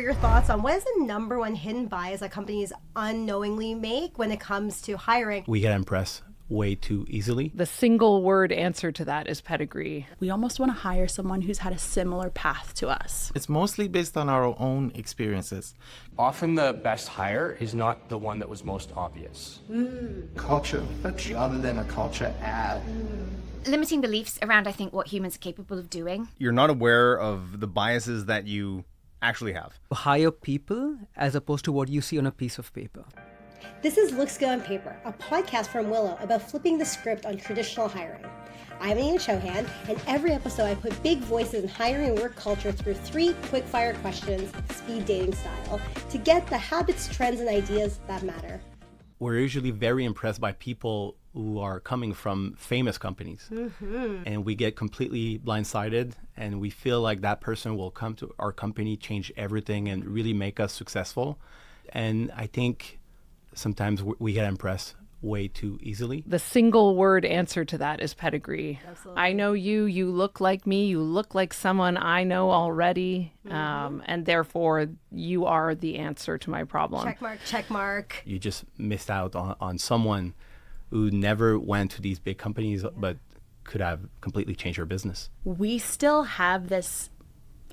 Your thoughts on what is the number one hidden bias that companies unknowingly make when it comes to hiring? We get impressed way too easily. The single word answer to that is pedigree. We almost want to hire someone who's had a similar path to us. It's mostly based on our own experiences. Often the best hire is not the one that was most obvious. Culture fit rather than a culture ad. Limiting beliefs around, I think, what humans are capable of doing. You're not aware of the biases that you actually have. Hire people as opposed to what you see on a piece of paper. This is Looks Good on Paper, a podcast from Willow about flipping the script on traditional hiring. I'm Yauhan, and every episode I put big voices in hiring and work culture through 3 quick-fire questions, speed dating style, to get the habits, trends, and ideas that matter. We're usually very impressed by people who are coming from famous companies. And we get completely blindsided, and we feel like that person will come to our company, change everything, and really make us successful. And I think sometimes we get impressed way too easily. The single word answer to that is pedigree. Absolutely. I know you, you look like me, you look like someone I know already, and therefore you are the answer to my problem. Check mark, check mark. You just missed out on someone who never went to these big companies, but could have completely changed your business. We still have this,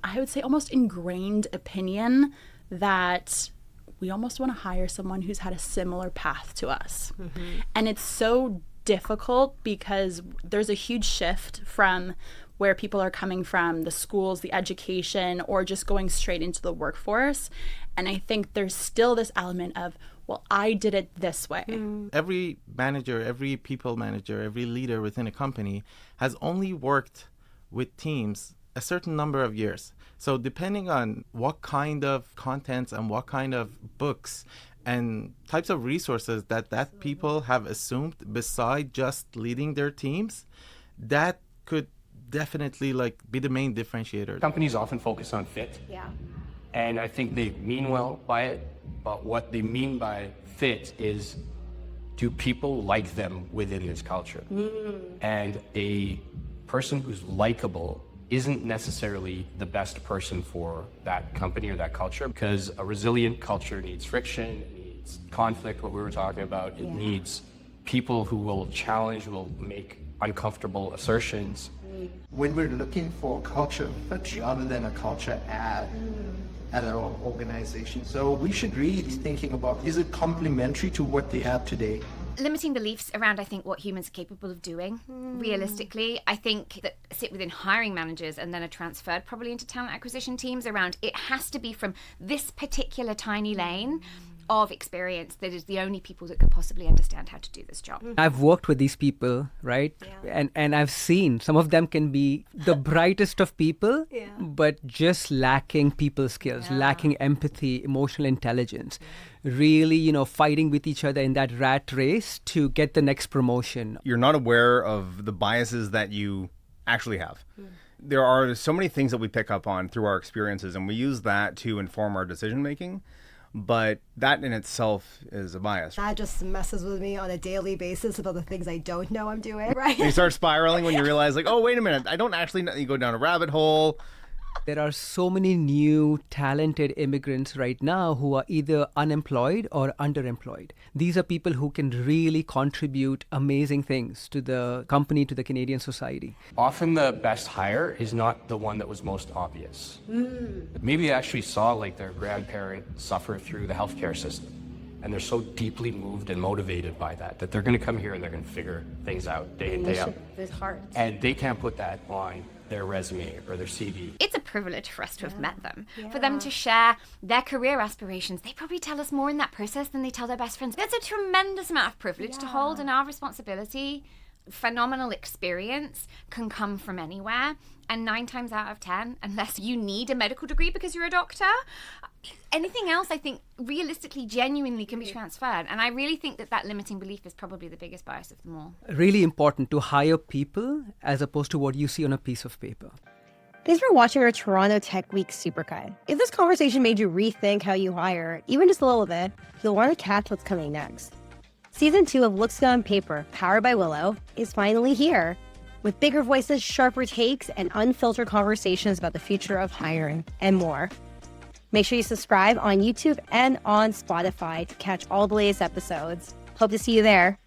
I would say, almost ingrained opinion that we almost want to hire someone who's had a similar path to us. And it's so difficult because there's a huge shift from where people are coming from, the schools, the education, or just going straight into the workforce. And I think there's still this element of, well, I did it this way. Every manager, every people manager, every leader within a company has only worked with teams a certain number of years. So depending on what kind of contents and what kind of books and types of resources that people have assumed beside just leading their teams, that could definitely be the main differentiator. Companies often focus on fit. Yeah. And I think they mean well by it, but what they mean by fit is, do people like them within this culture? And a person who's likable isn't necessarily the best person for that company or that culture, because a resilient culture needs friction, it needs conflict, what we were talking about. It needs people who will challenge, will make uncomfortable assertions. When we're looking for culture fit rather than a culture ad at our organization, so we should really be thinking about, is it complementary to what they have today? Limiting beliefs around, I think, what humans are capable of doing. Realistically, I think that sit within hiring managers and then are transferred probably into talent acquisition teams around, it has to be from this particular tiny lane of experience that is the only people that could possibly understand how to do this job. I've worked with these people, right? And I've seen some of them can be the brightest of people, but just lacking people skills, lacking empathy, emotional intelligence, really, fighting with each other in that rat race to get the next promotion. You're not aware of the biases that you actually have. There are so many things that we pick up on through our experiences, and we use that to inform our decision making. But that in itself is a bias. That just messes with me on a daily basis about the things I don't know I'm doing, right? You start spiraling when you realize, oh, wait a minute, I don't actually know. You go down a rabbit hole. There are so many new talented immigrants right now who are either unemployed or underemployed. These are people who can really contribute amazing things to the company, to the Canadian society. Often the best hire is not the one that was most obvious. Maybe they actually saw their grandparent suffer through the healthcare system, and they're so deeply moved and motivated by that they're going to come here and they're going to figure things out day in, day out. With heart. And they can't put that on their resume or their CV. It's a privilege for us to have met them, for them to share their career aspirations. They probably tell us more in that process than they tell their best friends. That's a tremendous amount of privilege to hold, and our responsibility. Phenomenal experience can come from anywhere, and 9 times out of 10, unless you need a medical degree because you're a doctor, anything else I think realistically, genuinely can be transferred. And I really think that limiting belief is probably the biggest bias of them all. Really important to hire people as opposed to what you see on a piece of paper. Thanks for watching our Toronto Tech Week Supercut. If this conversation made you rethink how you hire, even just a little bit, you'll want to catch what's coming next. Season 2 of Looks Good on Paper, powered by Willow, is finally here, with bigger voices, sharper takes, and unfiltered conversations about the future of hiring and more. Make sure you subscribe on YouTube and on Spotify to catch all the latest episodes. Hope to see you there.